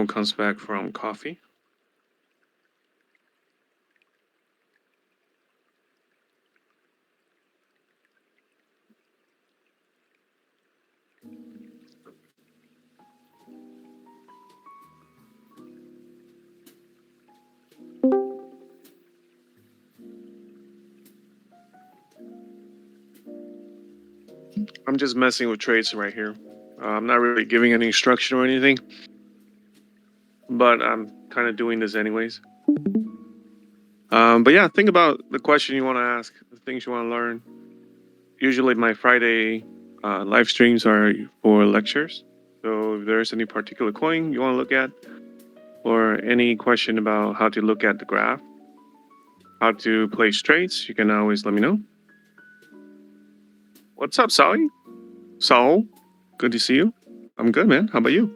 comes back from coffee. I'm just messing with trades right here. I'm not really giving any instruction or anything, but I'm kind of doing this anyways. But yeah, think about the question you want to ask, the things you want to learn. Usually my Friday live streams are for lectures. So if there's any particular coin you want to look at, or any question about how to look at the graph, how to place trades, you can always let me know. What's up, Sally? Saul, good to see you. I'm good, man. How about you?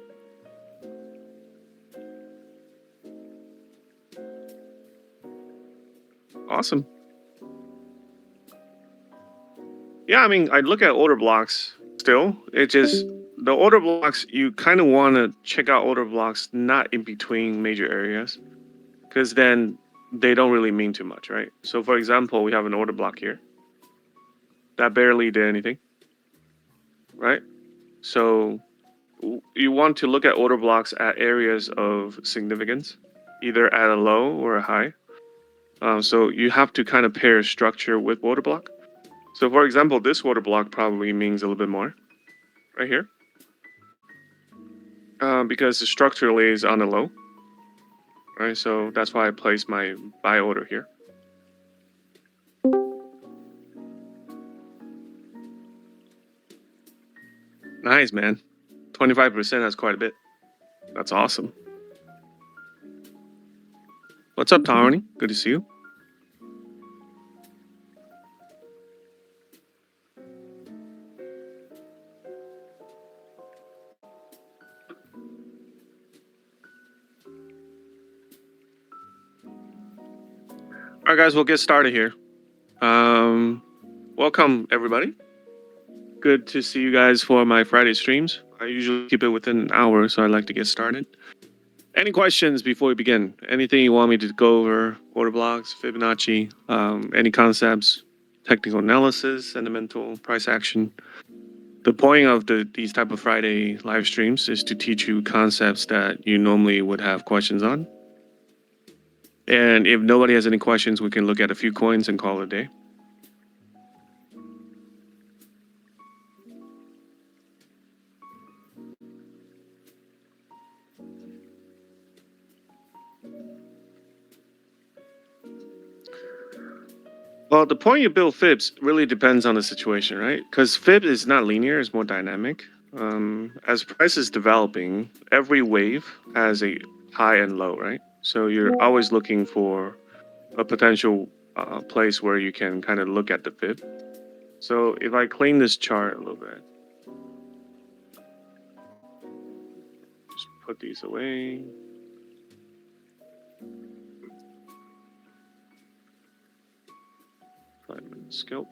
Awesome. Yeah, I mean, I look at order blocks still. It just, the order blocks, you kind of want to check out order blocks not in between major areas, because then they don't really mean too much, right? So for example, we have an order block here that barely did anything, right? So you want to look at order blocks at areas of significance, either at a low or a high. So you have to kind of pair structure with order block. So for example, this order block probably means a little bit more right here, because the structurally is on the low, right? So that's why I place my buy order here. Nice, man. 25%, that's quite a bit. That's awesome. What's up, Tony? Good to see you. All right, guys, we'll get started here. Welcome, everybody. Good to see you guys for my Friday streams. I usually keep it within an hour, so I like to get started. Any questions before we begin? Anything you want me to go over? Order blocks, Fibonacci, any concepts, technical analysis, sentimental, price action. The point of these type of Friday live streams is to teach you concepts that you normally would have questions on. And if nobody has any questions, we can look at a few coins and call it a day. Well, the point you build fibs really depends on the situation, right? Because fib is not linear; it's more dynamic. As price is developing, every wave has a high and low, right? So you're always looking for a potential place where you can kind of look at the fib. So if I clean this chart a little bit, just put these away. Scalp.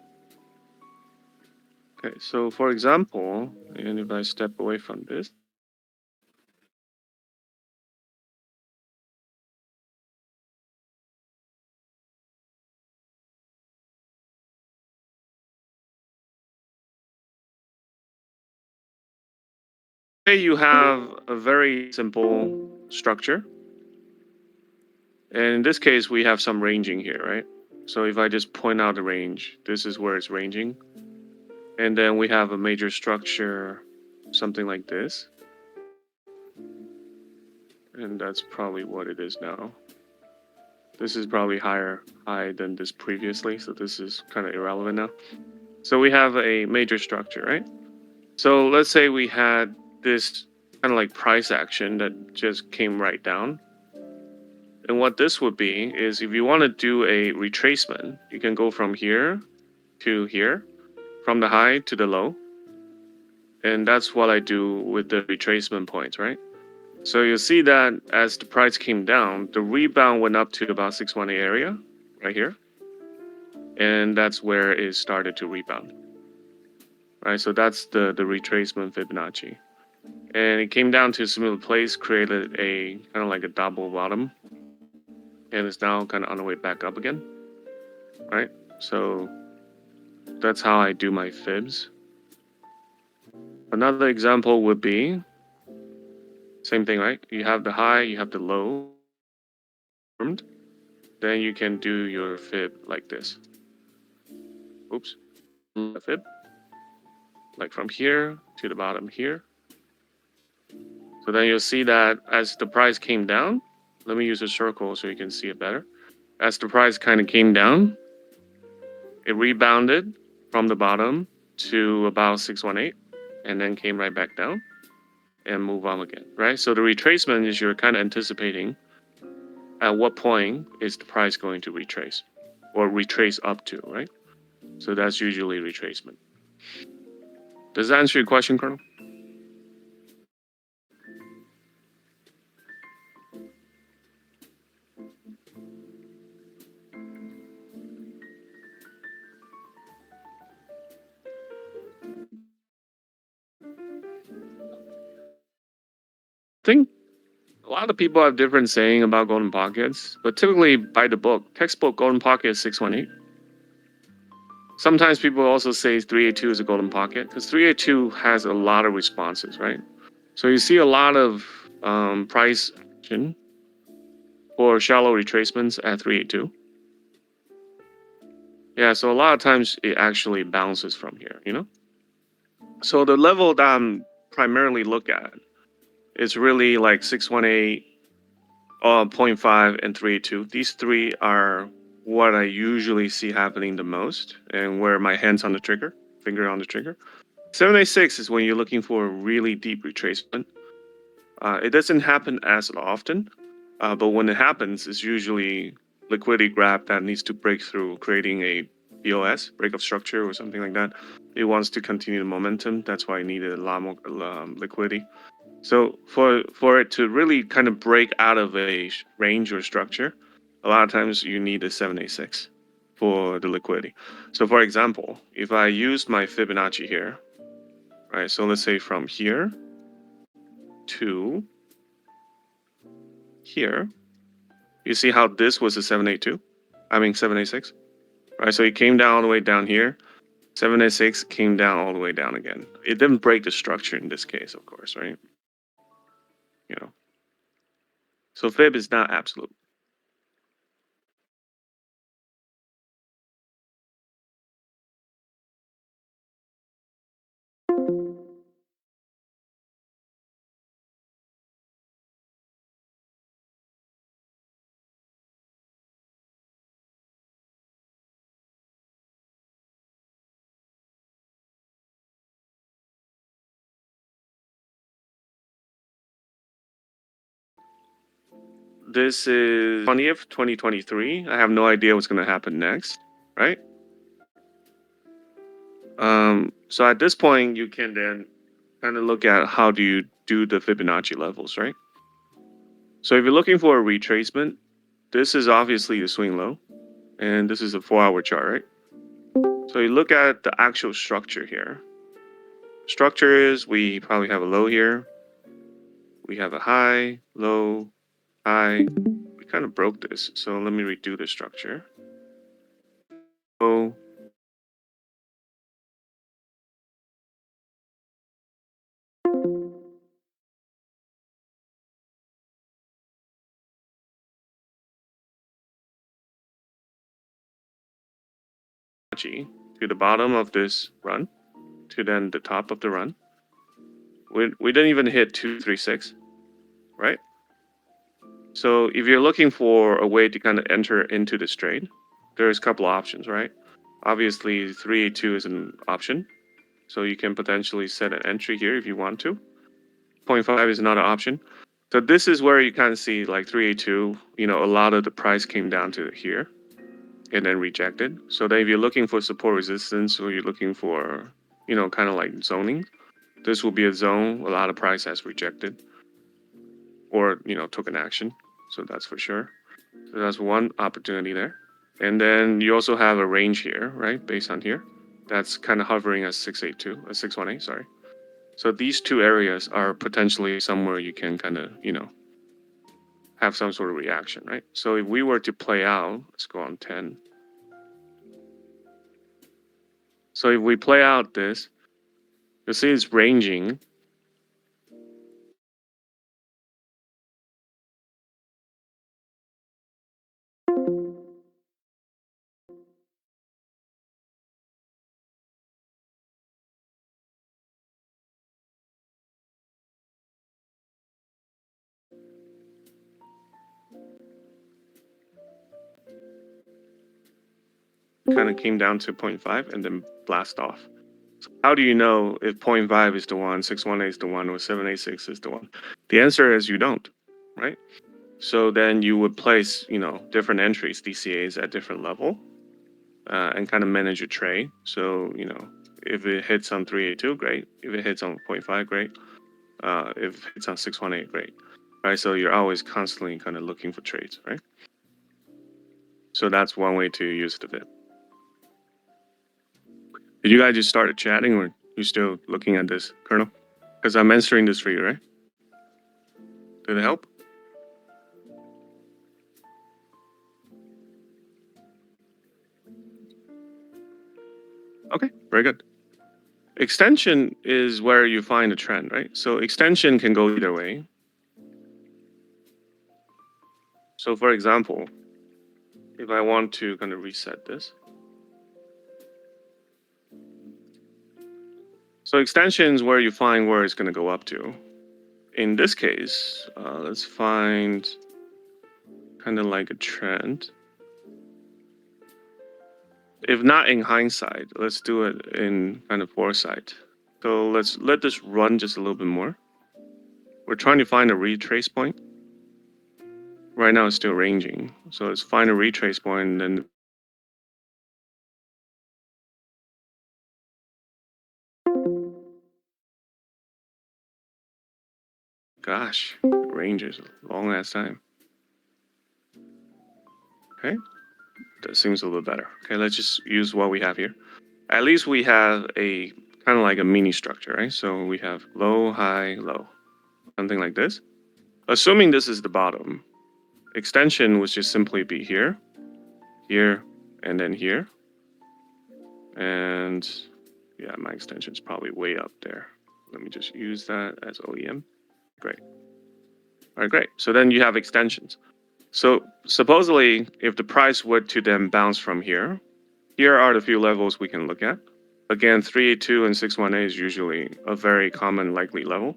Okay, so for example, and if I step away from this, say you have a very simple structure. And in this case, we have some ranging here, right? So if I just point out the range, this is where it's ranging. And then we have a major structure, something like this. And that's probably what it is now. This is probably high than this previously, so this is kind of irrelevant now. So we have a major structure, right? So let's say we had this kind of like price action that just came right down. And what this would be is if you want to do a retracement, you can go from here to here, from the high to the low. And that's what I do with the retracement points, right? So you'll see that as the price came down, the rebound went up to about 618 area right here. And that's where it started to rebound. Right, so that's the retracement Fibonacci. and it came down to a similar place, created a kind of like a double bottom, and it's now kind of on the way back up again, right? So that's how I do my fibs. Another example would be same thing, right? You have the high, you have the low, then you can do your fib like this. Oops, a fib, like from here to the bottom here. So then you'll see that as the price came down, let me use a circle so you can see it better. As the price kind of came down, it rebounded from the bottom to about 618 and then came right back down and move on again, right? So the retracement is you're kind of anticipating at what point is the price going to retrace or retrace up to, right? So that's usually retracement. Does that answer your question, Colonel? I think a lot of people have different saying about golden pockets, but typically by the book, textbook golden pocket is 618. Sometimes people also say 382 is a golden pocket because 382 has a lot of responses, right? So you see a lot of price action for shallow retracements at 382. Yeah, so a lot of times it actually bounces from here, you know? So the level that I'm primarily look at is really like 618, 0.5, and 382. These three are what I usually see happening the most and where my hand's on the trigger, finger on the trigger. 786 is when you're looking for a really deep retracement. It doesn't happen as often, but when it happens, it's usually liquidity grab that needs to break through, creating a BOS, break of structure, or something like that. It wants to continue the momentum. That's why it needed a lot more liquidity. So for it to really kind of break out of a range or structure, a lot of times you need a 786 for the liquidity. So for example, if I use my Fibonacci here, right? So let's say from here to here, you see how this was a 782? I mean 786, right? So it came down all the way down here. 786 came down all the way down again. It didn't break the structure in this case, of course, right? You know, so fib is not absolute. This is 20th, 2023. I have no idea what's going to happen next, right? So at this point, you can then kind of look at how do you do the Fibonacci levels, right? So if you're looking for a retracement, this is obviously the swing low, and this is a 4-hour chart, right? So you look at the actual structure here. Structure is we probably have a low here. We have a high, low, high. We kind of broke this, so let me redo the structure. So to the bottom of this run, to then the top of the run. We didn't even hit 236, right? So if you're looking for a way to kind of enter into this trade, there's a couple options, right? Obviously, 382 is an option. So you can potentially set an entry here if you want to. 0.5 is another option. So this is where you kind of see like 382, you know, a lot of the price came down to here and then rejected. So then if you're looking for support resistance or you're looking for, you know, kind of like zoning, this will be a zone a lot of price has rejected or, you know, took an action. So that's for sure. So that's one opportunity there. And then you also have a range here, right? Based on here. That's kind of hovering at 682, 618, sorry. So these two areas are potentially somewhere you can kind of, have some sort of reaction, right? So if we were to play out, let's go on 10. So if we play out this, you'll see it's ranging. Kind of came down to 0.5 and then blast off. So how do you know if 0.5 is the one, 618 is the one, or 786 is the one? The answer is you don't, right? So then you would place, different entries, DCAs at different level, and kind of manage your trade. So, if it hits on 382, great. If it hits on 0.5, great. If it hits on 618, great. Right? So you're always constantly kind of looking for trades, right? So that's one way to use the VIP. Did you guys just started chatting, or you still looking at this, Colonel? Because I'm answering this for you, right? Did it help? Okay, very good. Extension is where you find a trend, right? So extension can go either way. So for example, if I want to kind of reset this. So extension is where you find where it's going to go up to. In this case, let's find kind of like a trend. If not in hindsight, let's do it in kind of foresight. So let's let this run just a little bit more. We're trying to find a retrace point. Right now it's still ranging. So let's find a retrace point and then gosh, ranges a long ass time. Okay, that seems a little better. Okay, let's just use what we have here. At least we have a kind of like a mini structure, right? So we have low, high, low, something like this. Assuming this is the bottom, extension would just simply be here, here, and then here. And yeah, my extension is probably way up there. Let me just use that as OEM. Great. All right, great. So then you have extensions. So supposedly, if the price were to then bounce from here, here are the few levels we can look at. Again, 382 and 618 is usually a very common likely level.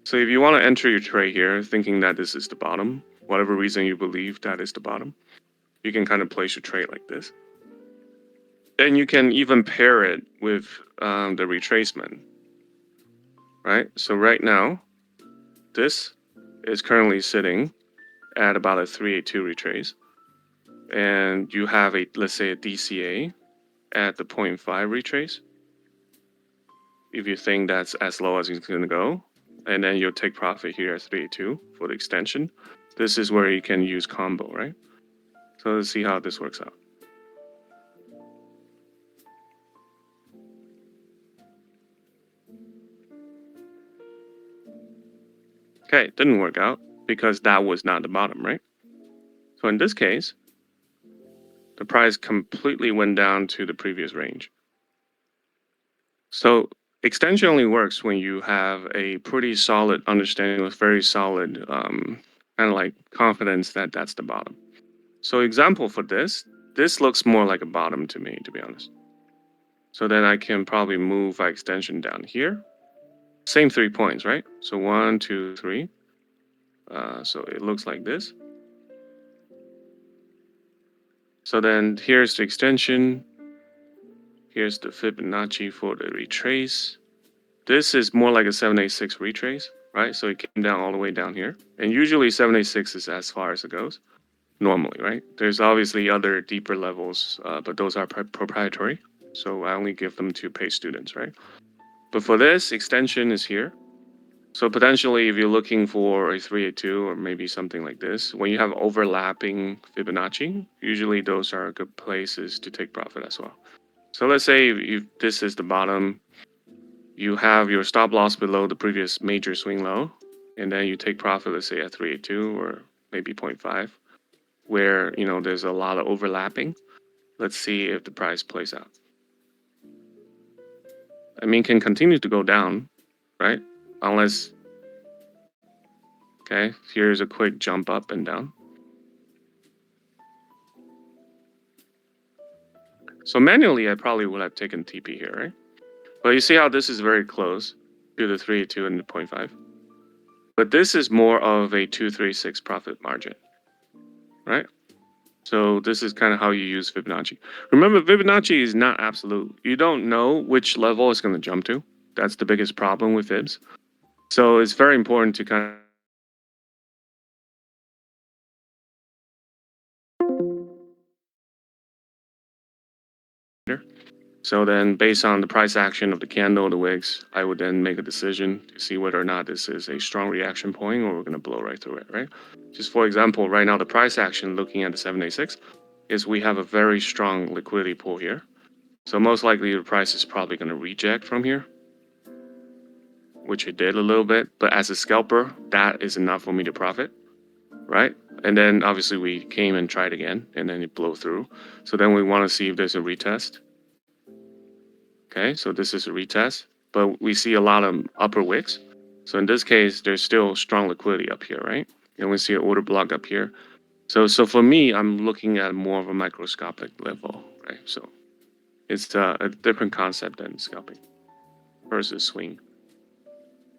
So if you want to enter your trade here, thinking that this is the bottom, whatever reason you believe that is the bottom, you can kind of place your trade like this. Then you can even pair it with the retracement, right? So right now, this is currently sitting at about a 382 retrace. And you have a, let's say, a DCA at the 0.5 retrace. If you think that's as low as it's going to go, and then you'll take profit here at 382 for the extension. This is where you can use combo, right? So let's see how this works out. Okay, it didn't work out because that was not the bottom, right? So in this case, the price completely went down to the previous range. So extension only works when you have a pretty solid understanding with very solid kind of like confidence that that's the bottom. So example for this looks more like a bottom to me, to be honest. So then I can probably move my extension down here. Same 3 points, right? So 1, 2, 3. So it looks like this. So then here's the extension. Here's the Fibonacci for the retrace. This is more like a 786 retrace, right? So it came down all the way down here. And usually 786 is as far as it goes, normally, right? There's obviously other deeper levels, but those are proprietary. So I only give them to paid students, right? But for this, extension is here. So potentially, if you're looking for a 382 or maybe something like this, when you have overlapping Fibonacci, usually those are good places to take profit as well. So let's say if this is the bottom, you have your stop loss below the previous major swing low, and then you take profit, let's say at 382 or maybe 0.5, where there's a lot of overlapping. Let's see if the price plays out. I mean, can continue to go down, right? Unless, okay, here's a quick jump up and down. So manually, I probably would have taken TP here, right? But you see how this is very close to the 382 and the 0.5. But this is more of a 236 profit margin, right? So this is kind of how you use Fibonacci. Remember, Fibonacci is not absolute. You don't know which level it's going to jump to. That's the biggest problem with Fibs. So it's very important to kind of So then, based on the price action of the candle, the wicks, I would then make a decision to see whether or not this is a strong reaction point or we're going to blow right through it, right? Just for example, right now, the price action looking at the 786 is we have a very strong liquidity pool here. So most likely the price is probably going to reject from here, which it did a little bit. But as a scalper, that is enough for me to profit, right? And then obviously we came and tried again, and then it blew through. So then we want to see if there's a retest. Okay, so this is a retest, but we see a lot of upper wicks. So in this case, there's still strong liquidity up here, right? And we see an order block up here. So for me, I'm looking at more of a microscopic level, right? So it's a different concept than scalping versus swing.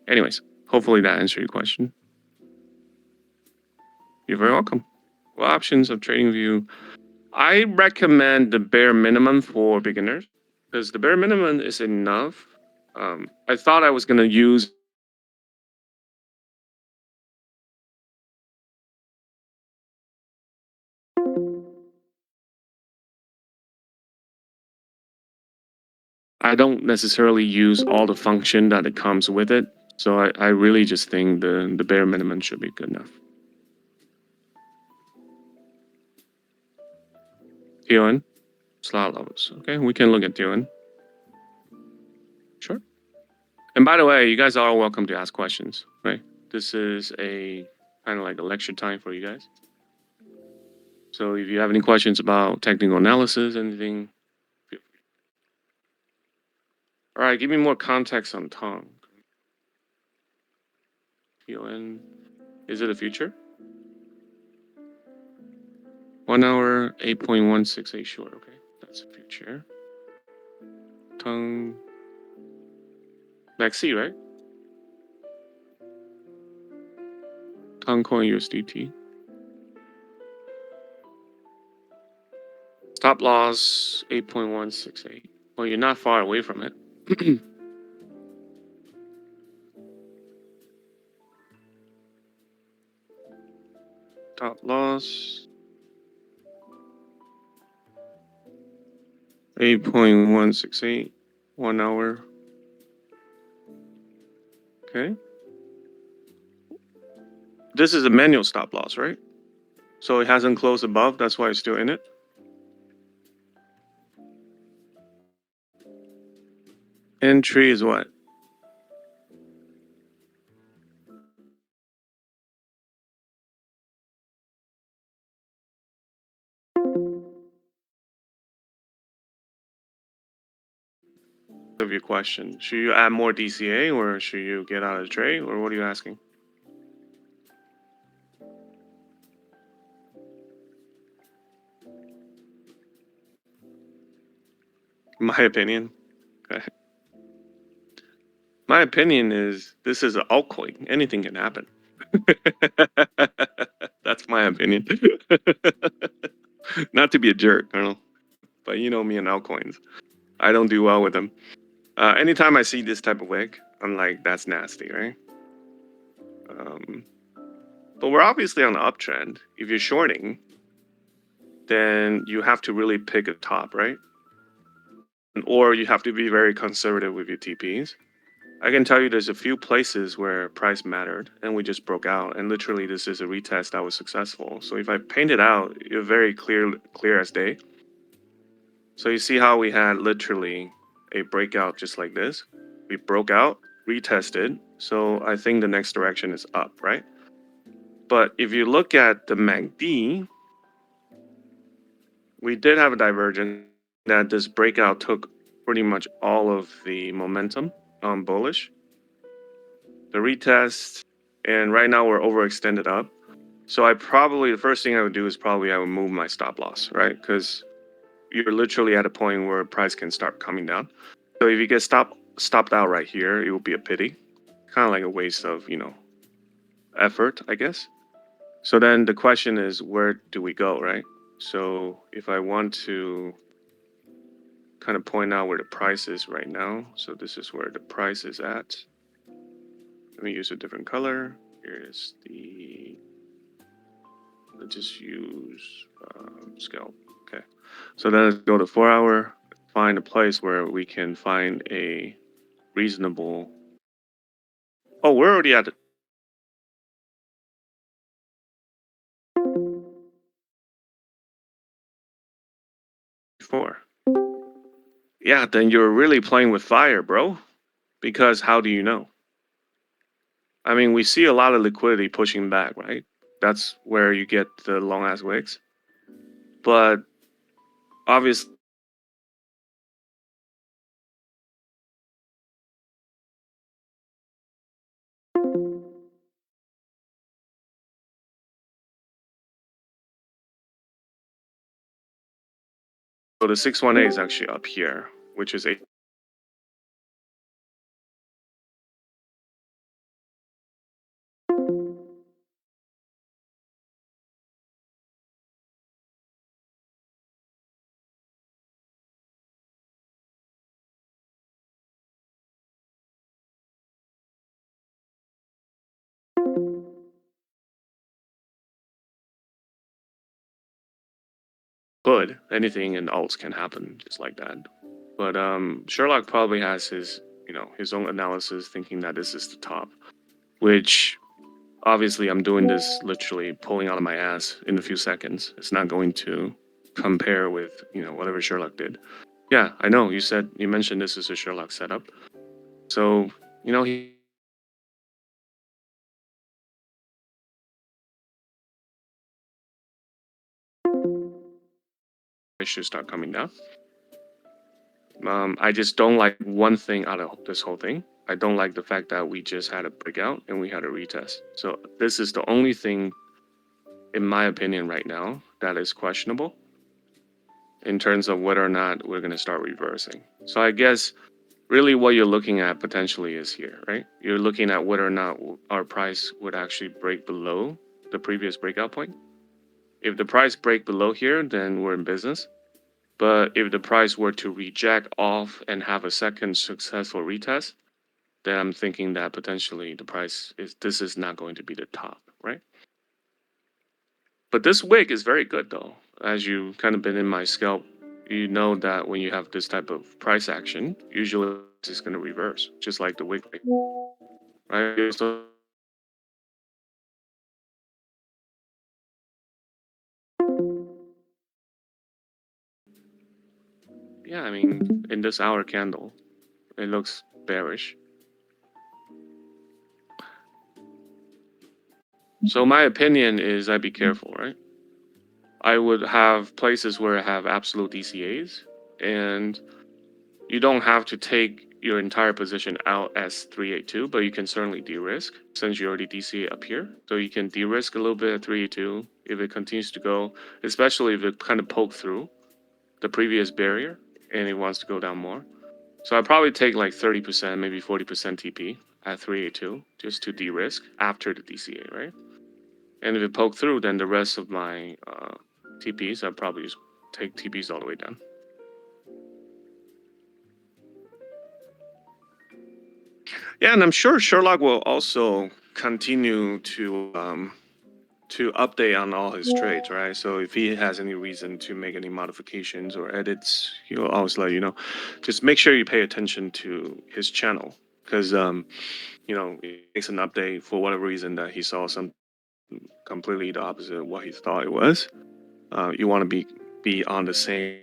Anyways, hopefully that answered your question. You're very welcome. Well, options of TradingView, I recommend the bare minimum for beginners because the bare minimum is enough. I thought I was going to use I don't necessarily use all the function that it comes with it. So I really just think the bare minimum should be good enough. TON, slot levels. Okay, we can look at TON. Sure. And by the way, you guys are all welcome to ask questions, right? This is a kind of like a lecture time for you guys. So if you have any questions about technical analysis, anything, feel free. All right, give me more context on Tong. TON, is it a future? 1 hour, 8.168 short. Okay, that's a future. Tong, Maxi, right? Toncoin USDT. Stop loss 8.168. Well, you're not far away from it. Stop loss 8.168. 1 hour. Okay. This is a manual stop loss, right? So it hasn't closed above. That's why it's still in it. Entry is what? Of your question. Should you add more DCA or should you get out of the trade or what are you asking? My opinion. Okay. My opinion is this is an altcoin. Anything can happen. That's my opinion. Not to be a jerk, Colonel, but you know me and altcoins. I don't do well with them. Anytime I see this type of wick, I'm like, that's nasty, right? But we're obviously on the uptrend. If you're shorting, then you have to really pick a top, right? Or you have to be very conservative with your TPs. I can tell you there's a few places where price mattered and we just broke out. And literally this is a retest that was successful. So if I paint it out, you're very clear as day. So you see how we had literally a breakout just like this We broke out, retested. So I think the next direction is up, right? But if you look at the MACD, we did have a divergence that this breakout took pretty much all of the momentum on bullish. The retest, and right now we're overextended up. So the first thing I would do is I would move my stop loss, right? Because you're literally at a point where price can start coming down. So if you get stopped out right here, it will be a pity. Kind of like a waste of, effort, I guess. So then the question is, where do we go, right? So if I want to kind of point out where the price is right now, so this is where the price is at. Let me use a different color. Here is let's just use Scalp. Okay. So then let's go to 4 hour, find a place where we can find a reasonable. Oh, we're already at 4. Yeah, then you're really playing with fire, bro. Because how do you know? I mean, we see a lot of liquidity pushing back, right? That's where you get the long ass wicks. But obviously, so the 618 is actually up here, which is a. Could anything in alts can happen just like that. But Sherlock probably has his own analysis, thinking that this is the top, which obviously I'm doing this literally pulling out of my ass in a few seconds. It's not going to compare with whatever Sherlock did. Yeah, I know. You mentioned this is a Sherlock setup, so he should start coming down. I just don't like one thing out of this whole thing. I don't like the fact that we just had a breakout and we had a retest. So this is the only thing, in my opinion, right now that is questionable in terms of whether or not we're going to start reversing. So I guess really what you're looking at potentially is here, right? You're looking at whether or not our price would actually break below the previous breakout point. If the price break below here, then we're in business. But if the price were to reject off and have a second successful retest, then I'm thinking that potentially this is not going to be the top, right? But this wick is very good though. As you kind of been in my scalp, you know that when you have this type of price action, usually it's going to reverse, just like the wick, right? So yeah, I mean, in this hour candle, it looks bearish. So my opinion is I'd be careful, right? I would have places where I have absolute DCAs, and you don't have to take your entire position out as 382, but you can certainly de-risk since you already DCA up here. So you can de-risk a little bit at 382 if it continues to go, especially if it kind of poked through the previous barrier and it wants to go down more. So I'd probably take like 30%, maybe 40% TP at 382 just to de-risk after the DCA, right? And if it poked through, then the rest of my TPs, I'd probably just take TPs all the way down. Yeah, and I'm sure Sherlock will also continue to update on all his trades, right? So if he has any reason to make any modifications or edits, he'll always let you know. Just make sure you pay attention to his channel because he makes an update for whatever reason that he saw something completely the opposite of what he thought it was. You want to be on the same,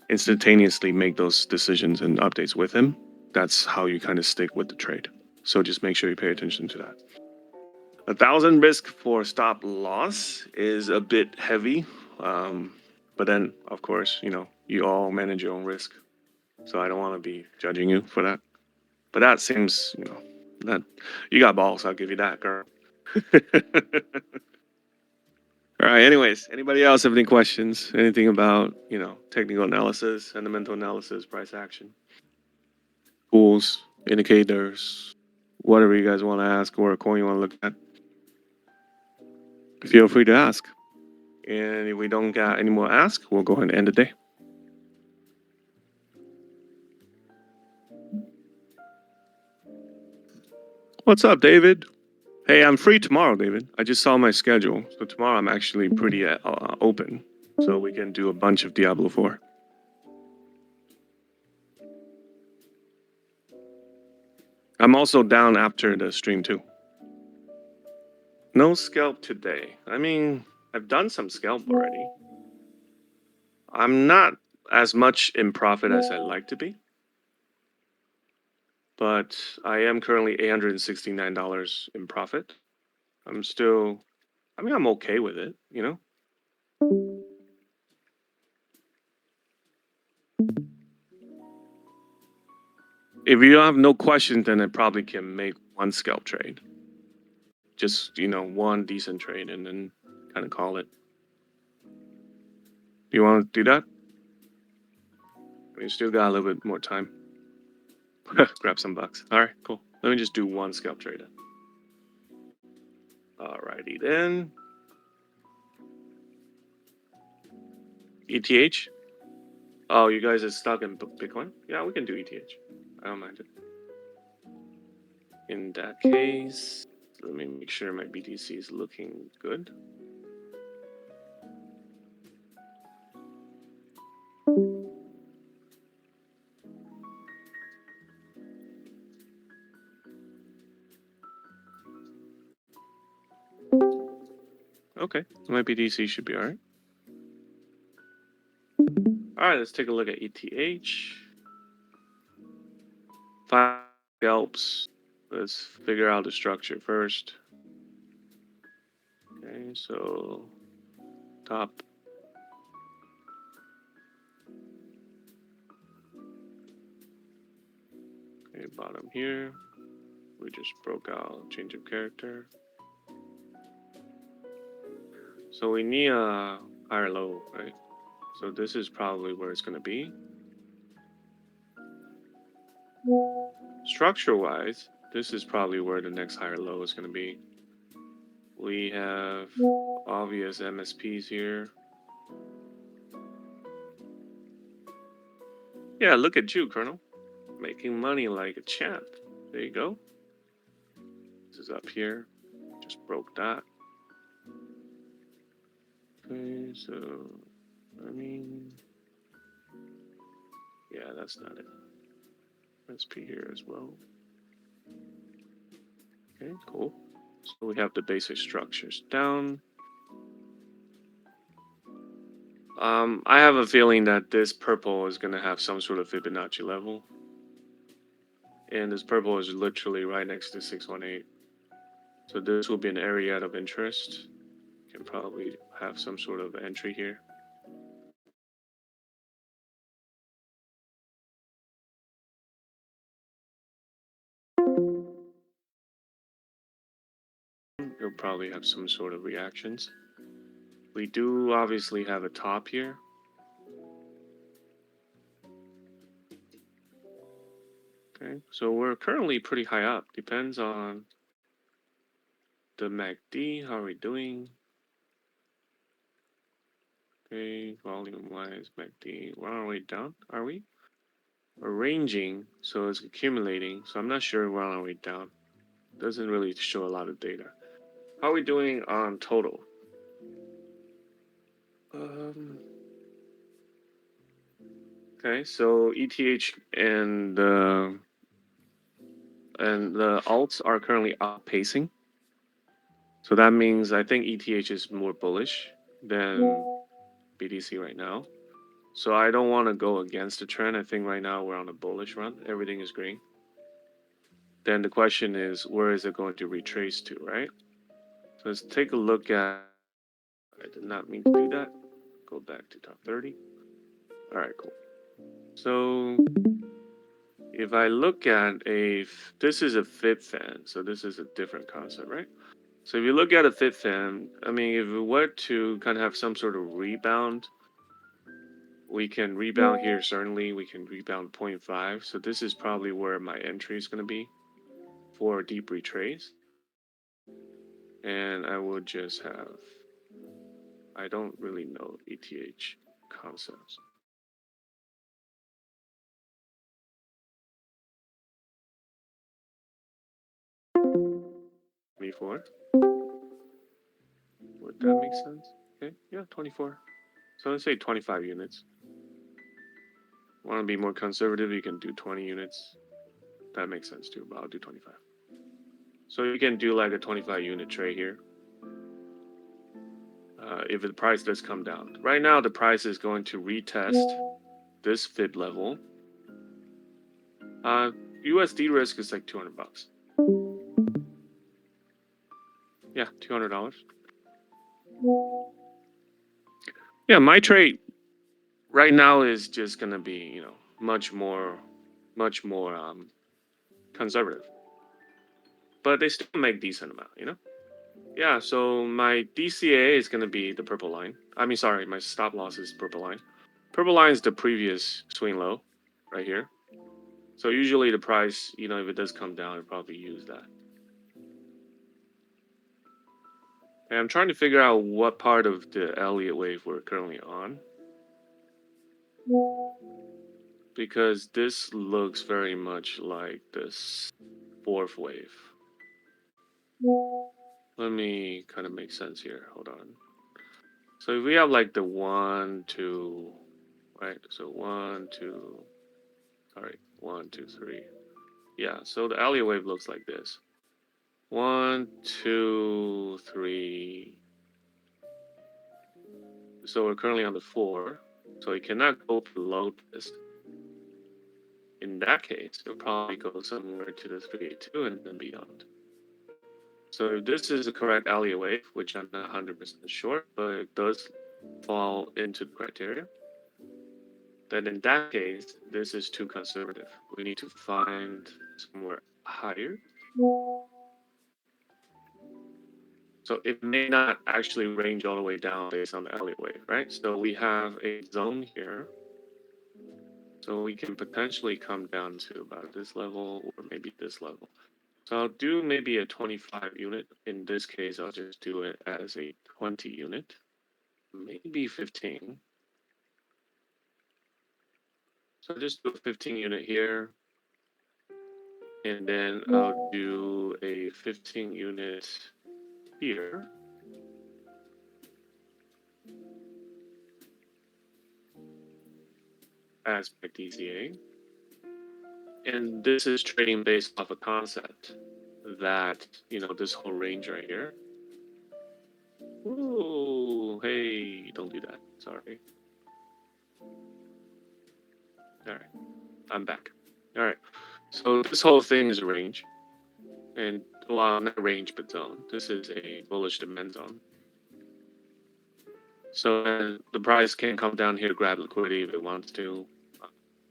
instantaneously make those decisions and updates with him. that's how you kind of stick with the trade. So just make sure you pay attention to that. 1,000 risk for stop loss is a bit heavy. But then, of course, you all manage your own risk. So I don't want to be judging you for that. But that seems, that you got balls. I'll give you that, girl. All right. Anyways, anybody else have any questions? Anything about, technical analysis, fundamental analysis, price action, tools, indicators, whatever you guys want to ask or a coin you want to look at? Feel free to ask. And if we don't got any more ask, we'll go ahead and end the day. What's up, David? Hey, I'm free tomorrow, David. I just saw my schedule. So tomorrow I'm actually pretty open. So we can do a bunch of Diablo 4. I'm also down after the stream too. No scalp today. I mean, I've done some scalp already. I'm not as much in profit as I'd like to be. But I am currently $869 in profit. I'm okay with it, If you have no questions, then I probably can make one scalp trade. Just, one decent trade and then kind of call it. You want to do that? We still got a little bit more time. Grab some bucks. All right, cool. Let me just do one scalp trade. Alrighty then. ETH? Oh, you guys are stuck in Bitcoin? Yeah, we can do ETH. I don't mind it. In that case, let me make sure my BTC is looking good. Okay, my BTC should be all right. All right, let's take a look at ETH. 5 scalps. Let's figure out the structure first. Okay, so top. Okay, bottom here. We just broke out change of character. So we need a higher low, right? So this is probably where it's going to be. Structure-wise, this is probably where the next higher low is going to be. We have obvious MSPs here. Yeah, look at you, Colonel. Making money like a champ. There you go. This is up here. Just broke that. Okay, so, yeah, that's not it. SP here as well. Okay, cool. So we have the basic structures down. I have a feeling that this purple is going to have some sort of Fibonacci level. And this purple is literally right next to 618. So this will be an area of interest. Can probably have some sort of entry here. You'll probably have some sort of reactions. We do obviously have a top here. Okay, so we're currently pretty high up. Depends on the MACD. How are we doing? Okay, volume-wise, MACD. We're on our way down, are we? We're ranging, so it's accumulating. So I'm not sure we're on our way down. Doesn't really show a lot of data. How are we doing on total? Okay, so ETH and the alts are currently outpacing. So that means I think ETH is more bullish than BTC right now. So I don't want to go against the trend. I think right now we're on a bullish run. Everything is green. Then the question is, where is it going to retrace to, right? So let's take a look at. I did not mean to do that. Go back to top 30. All right, cool. So if I look at this is a fit fan, so this is a different concept, right? So if you look at a fit fan, I mean, if we were to kind of have some sort of rebound, we can rebound here, certainly. We can rebound 0.5. So this is probably where my entry is going to be for a deep retrace. And I would just have, I don't really know ETH concepts. Twenty-four. Would that make sense? Okay, yeah, 24. So let's say 25 units. Want to be more conservative, you can do 20 units. That makes sense too, but I'll do 25. So you can do like a 25 unit trade here. If the price does come down. Right now, the price is going to retest this fib level. USD risk is like 200 bucks. Yeah, $200. Yeah, my trade right now is just gonna be, much more conservative. But they still make decent amount. Yeah, so my DCA is gonna be the purple line. I mean, sorry, my stop loss is purple line. Purple line is the previous swing low, right here. So usually the price, if it does come down, I'll probably use that. And I'm trying to figure out what part of the Elliott wave we're currently on. Because this looks very much like this fourth wave. Let me kind of make sense here. Hold on. So if we have like the 1, 2, right? So 1, 2, sorry, 1, 2, 3. Yeah, so the Elliott wave looks like this. 1, 2, 3. So we're currently on the 4. So it cannot go below this. In that case, it'll probably go somewhere to the 382 and then beyond. So if this is the correct Elliott wave, which I'm not 100% sure, but it does fall into the criteria, then in that case, this is too conservative. We need to find somewhere higher. So it may not actually range all the way down based on the Elliott wave, right? So we have a zone here. So we can potentially come down to about this level or maybe this level. So I'll do maybe a 25 unit. In this case, I'll just do it as a 20 unit, maybe 15. So I'll just do a 15 unit here. And then I'll do a 15 unit here. As my DCA. And this is trading based off a concept that, this whole range right here. Ooh, hey, don't do that. Sorry. All right, I'm back. All right, so this whole thing is a range. And, well, not range, but zone. This is a bullish demand zone. So the price can come down here, grab liquidity if it wants to.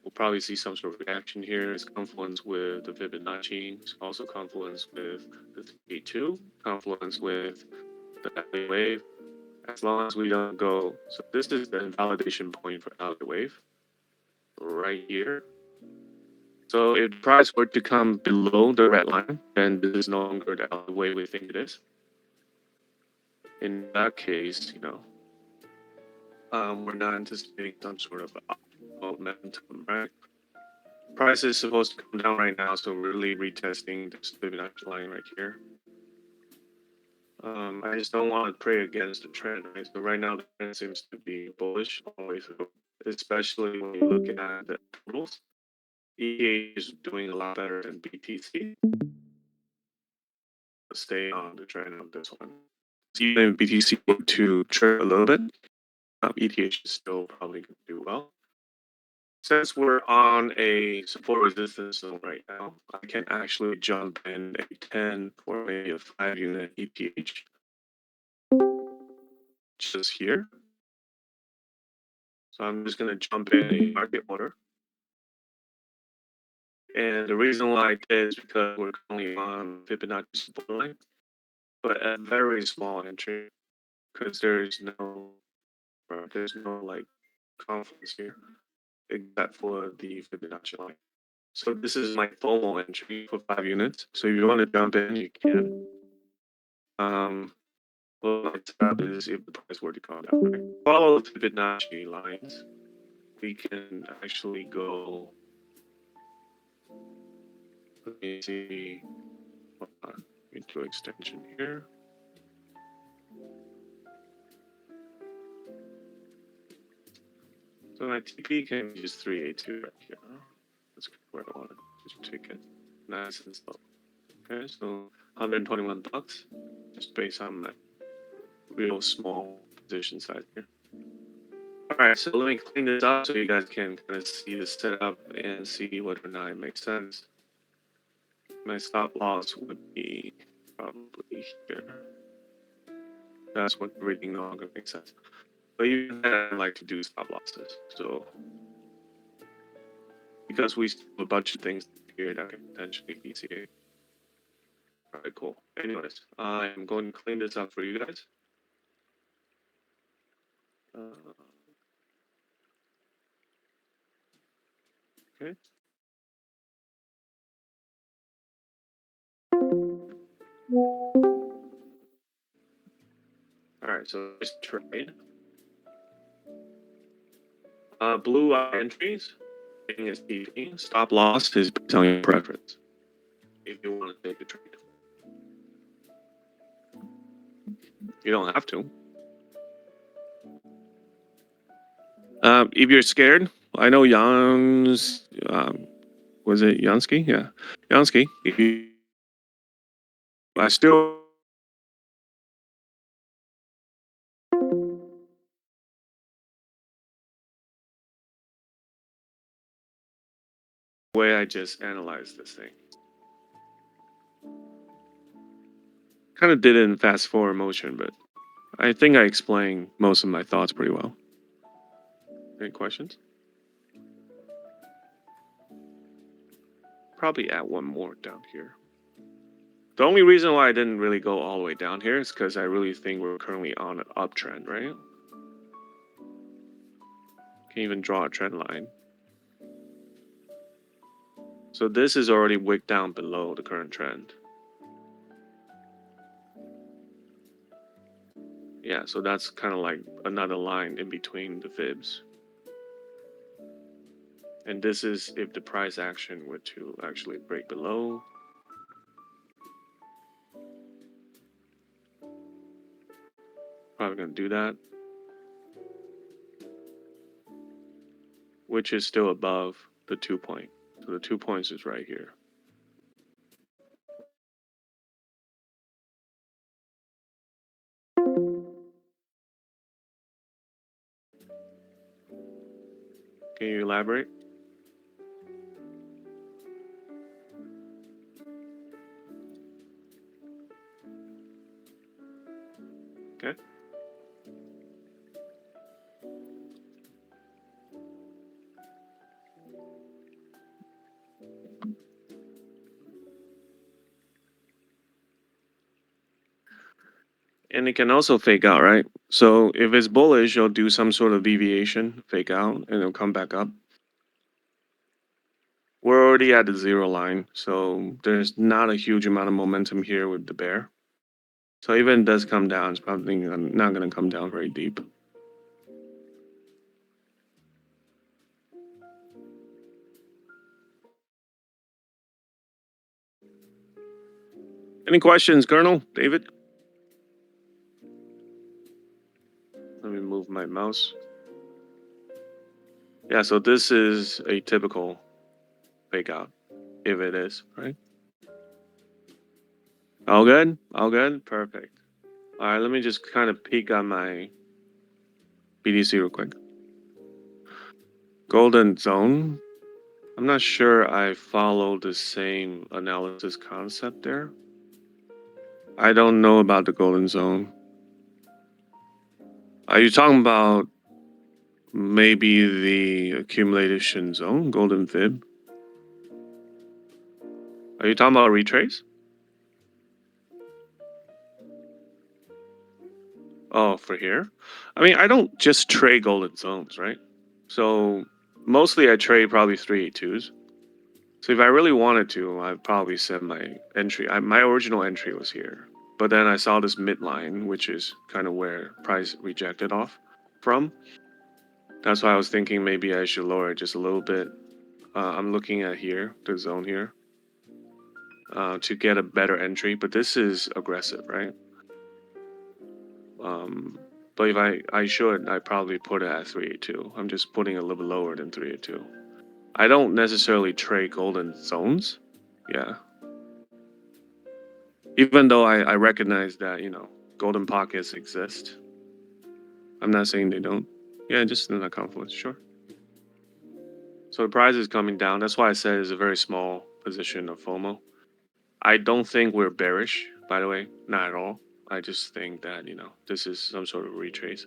We'll probably see some sort of reaction here. It's confluence with the Fibonacci. It's also confluence with the 382, confluence with the Elliott wave. As long as we don't go, so this is the invalidation point for Elliott wave, right here. So if the price were to come below the red line, then this is no longer the Elliott wave we think it is. In that case, we're not anticipating some sort of momentum, right? Price is supposed to come down right now, so we're really retesting this Fibonacci line right here. I just don't want to pray against the trend, right? So right now the trend seems to be bullish all the way through, especially when you look at the totals. ETH is doing a lot better than BTC. Stay on the trend of this one. Even if BTC were to trip a little bit, ETH is still probably going to do well. Since we're on a support resistance zone right now, I can actually jump in a 10 or maybe a 5 unit ETH just here. So I'm just going to jump in a market order. And the reason why I did is because we're currently on Fibonacci support line, but a very small entry because there's no like confluence here except for the Fibonacci line. So this is my FOMO entry for 5 units. So if you want to jump in, you can. Well, my tab is if the price were to come down. Right? Follow the Fibonacci lines. We can actually go. Let me see. Into extension here. So my TP can be just 382 right here. That's where I want to just take it. Nice and slow. Okay, so $121 just based on my real small position size here. All right, so let me clean this up so you guys can kind of see the setup and see whether or not it makes sense. My stop loss would be probably here. That's what reading no longer makes sense. But you like to do stop losses. So because we still have a bunch of things here that can potentially be CA. All right, cool. Anyways, I'm going to clean this up for you guys. Okay. All right, so this trade. Blue entries, getting is TP. Stop loss is based on your preference. If you want to take a trade, you don't have to. If you're scared, I know Jan's. Was it Jansky? Yeah, Jansky. I still way I just analyzed this thing. Kind of did it in fast forward motion, but I think I explained most of my thoughts pretty well. Any questions? Probably add one more down here. The only reason why I didn't really go all the way down here is because I really think we're currently on an uptrend, right? Can even draw a trend line. So this is already wicked down below the current trend. Yeah, so that's kind of like another line in between the fibs. And this is if the price action were to actually break below. Probably gonna do that. Which is still above the 2 point. So the 2 points is right here. Can you elaborate? Okay. And it can also fake out, right? So if it's bullish, you'll do some sort of deviation, fake out, and it'll come back up. We're already at the 0 line, so there's not a huge amount of momentum here with the bear. So even if it does come down, it's probably not going to come down very deep. Any questions, Colonel? David? Let me move my mouse. Yeah, so this is a typical fake out, if it is, right? All good? All good? Perfect. All right, let me just kind of peek on my BDC real quick. Golden zone. I'm not sure I follow the same analysis concept there. I don't know about the golden zone. Are you talking about maybe the accumulation zone, golden fib? Are you talking about retrace? Oh, for here? I mean, I don't just trade golden zones, right? So mostly I trade probably 382s. So if I really wanted to, I'd probably set my entry. My original entry was here. But then I saw this midline, which is kind of where price rejected off from. That's why I was thinking maybe I should lower it just a little bit. I'm looking at here, the zone here, to get a better entry. But this is aggressive, right? Um, but if I probably put it at 382. I'm just putting it a little bit lower than 382. I don't necessarily trade golden zones. Yeah. Even though I recognize that, golden pockets exist. I'm not saying they don't. Yeah, just in that confluence, sure. So the price is coming down. That's why I said it's a very small position of FOMO. I don't think we're bearish, by the way. Not at all. I just think that, this is some sort of retrace.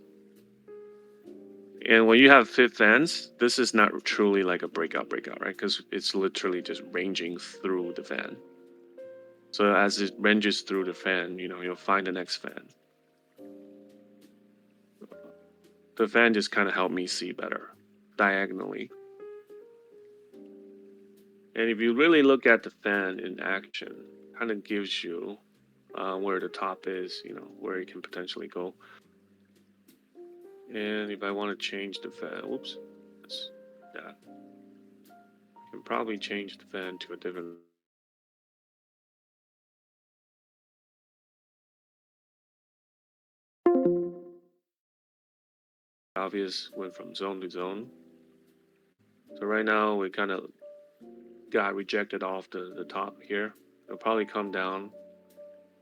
And when you have fifth fans, this is not truly like a breakout, right? Because it's literally just ranging through the fan. So as it ranges through the fan, you'll find the next fan. The fan just kind of helped me see better diagonally. And if you really look at the fan in action, kind of gives you where the top is, where it can potentially go. And if I want to change the fan, whoops, that's that. I can probably change the fan to a different. Obvious went from zone to zone. So right now we kind of got rejected off the top here. It'll probably come down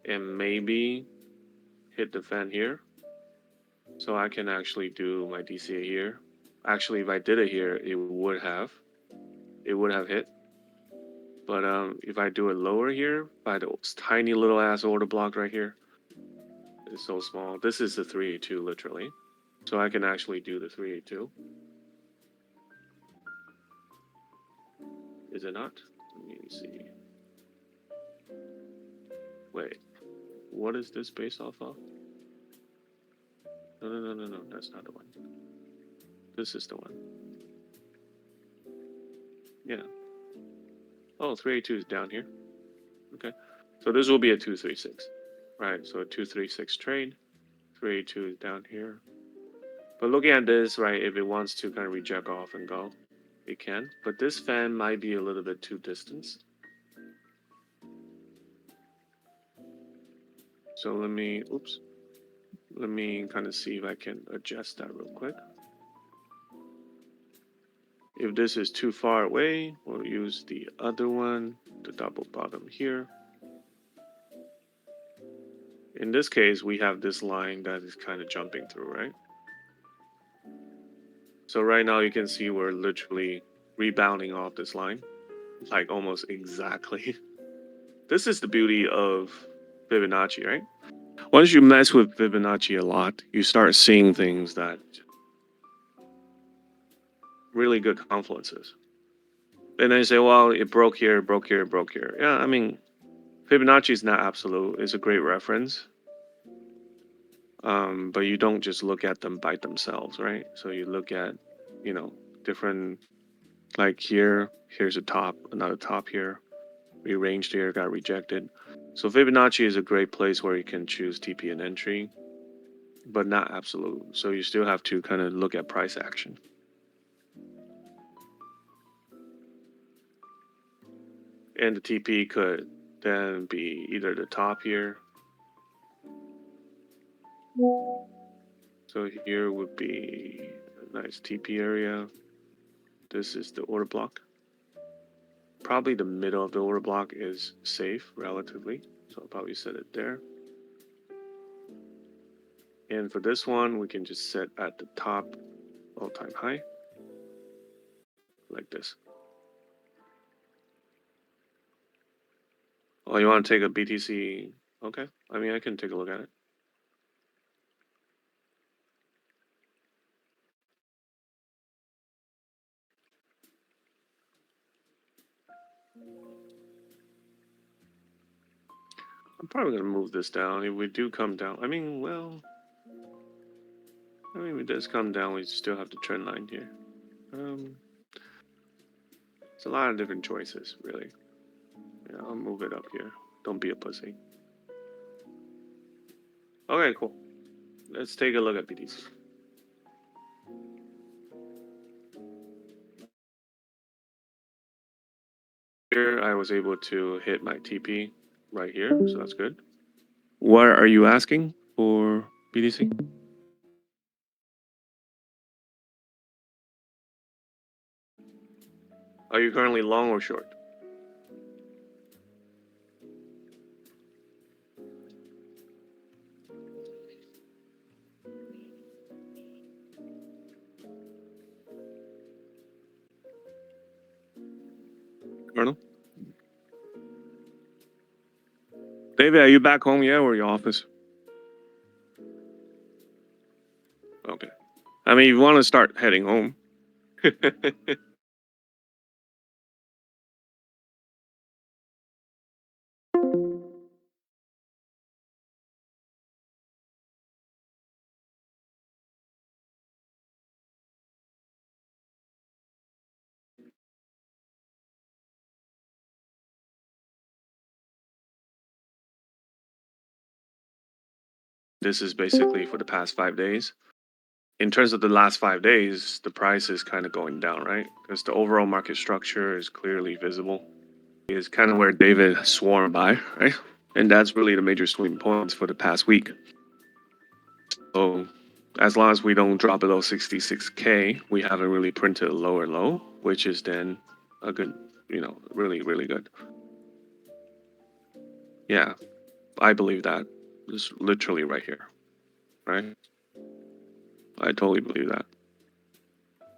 and maybe hit the fan here. So I can actually do my DCA here. Actually, if I did it here, it would have hit. But if I do it lower here by the tiny little ass order block right here, it's so small. This is the 382 literally. So I can actually do the 382. Is it not? Let me see. Wait, what is this based off of? No, that's not the one. This is the one. Yeah. Oh, 382 is down here. Okay. So this will be a 236. Right, so a 236 trade. 382 is down here. But looking at this, right, if it wants to kind of reject off and go, it can. But this fan might be a little bit too distant. So let me kind of see if I can adjust that real quick. If this is too far away, we'll use the other one, the double bottom here. In this case, we have this line that is kind of jumping through, right? So right now you can see we're literally rebounding off this line, like almost exactly. This is the beauty of Fibonacci, right? Once you mess with Fibonacci a lot, you start seeing things that really good confluences. And then you say, well, it broke here, broke here, broke here. Yeah, I mean, Fibonacci is not absolute. It's a great reference. But you don't just look at them by themselves, right? So you look at, different, like here's a top, another top here, rearranged here, got rejected. So Fibonacci is a great place where you can choose TP and entry, but not absolute. So you still have to kind of look at price action. And the TP could then be either the top here. So here would be a nice TP area. This is the order block. Probably the middle of the order block is safe relatively. So I'll probably set it there. And for this one, we can just set at the top all-time high. like this. Oh, you want to take a BTC? Okay. I mean, I can take a look at it. I'm probably going to move this down. If we do come down, I mean, well, if it does come down, we still have the trend line here. It's a lot of different choices, really. Yeah, I'll move it up here. Don't be a pussy. Okay, cool. Let's take a look at BTC. Here, I was able to hit my TP right here, so that's good. What are you asking for BTC? Are you currently long or short? Colonel? David, are you back home yet or your office? Okay. I mean, you want to start heading home. This is basically for the past 5 days. In terms of the last 5 days, the price is kind of going down, right? Because the overall market structure is clearly visible. It's kind of where David swore by, right? And that's really the major swing points for the past week. So as long as we don't drop below 66K, we haven't really printed a lower low, which is then a good, really, really good. Yeah, I believe that. It's literally right here, right? I totally believe that.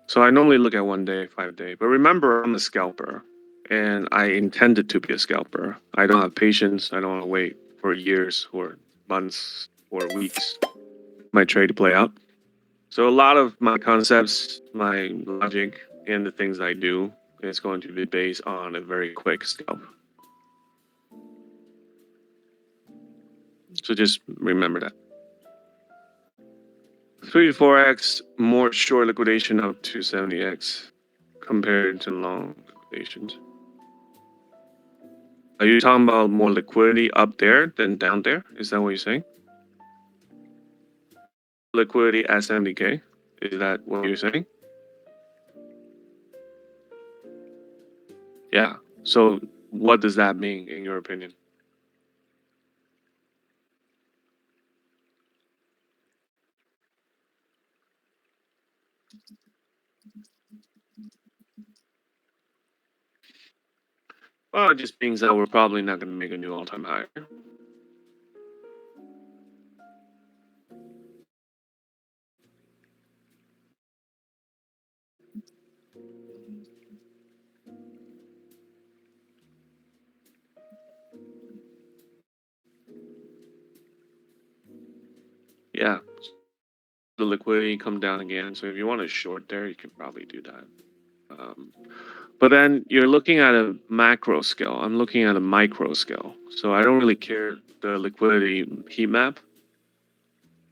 So I normally look at 1 day, 5 day, but remember, I'm a scalper, and I intended to be a scalper. I don't have patience. I don't want to wait for years or months or weeks for my trade to play out. So a lot of my concepts, my logic, and the things I do is going to be based on a very quick scalp. So just remember that. 3 to 4x more short liquidation up to 70x compared to long liquidations. Are you talking about more liquidity up there than down there? Is that what you're saying? Liquidity at 70K? Is that what you're saying? Yeah. So what does that mean in your opinion? Well, it just means that we're probably not going to make a new all-time high. Yeah. The liquidity come down again. So if you want to short there, you can probably do that. But then you're looking at a macro scale. I'm looking at a micro scale. So I don't really care the liquidity heat map.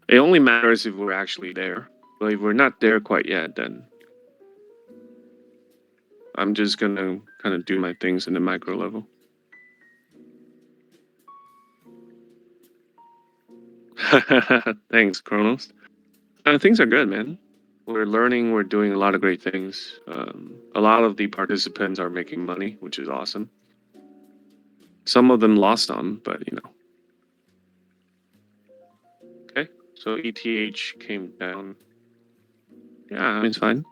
It only matters if we're actually there. But if we're not there quite yet, then I'm just gonna kind of do my things in the micro level. Thanks, Kronos. Things are good, man. We're learning. We're doing a lot of great things. A lot of the participants are making money, which is awesome. Some of them lost some, but you know. Okay, so ETH came down. Yeah, it's fine.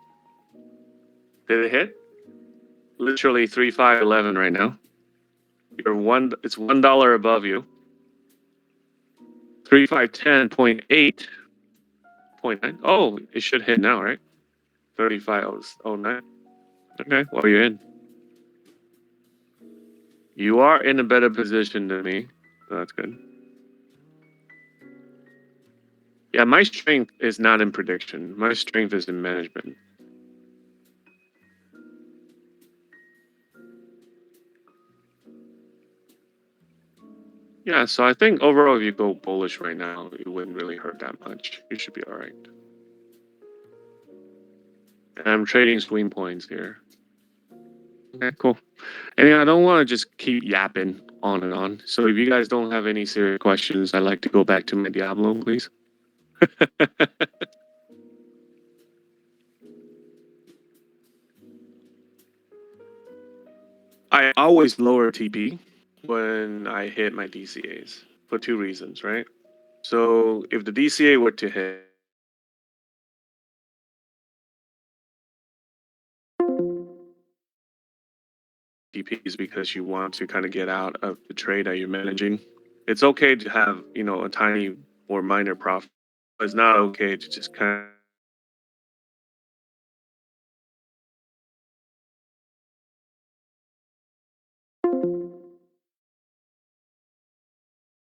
Did it hit? Literally 3,511 right now. You're one. It's $1 above you. 3,510.8.9. Oh, it should hit now, right? 3509. Okay, well, you're in. You are in a better position than me. So that's good. Yeah, my strength is not in prediction. My strength is in management. Yeah, so I think overall, if you go bullish right now, it wouldn't really hurt that much. You should be all right. And I'm trading swing points here. Okay, cool. And yeah, I don't want to just keep yapping on and on. So if you guys don't have any serious questions, I'd like to go back to my Diablo, please. I always lower TP when I hit my DCAs for two reasons, right? So if the DCA were to hit, TP is because you want to kind of get out of the trade that you're managing. It's okay to have, a tiny or minor profit, but it's not okay to just kind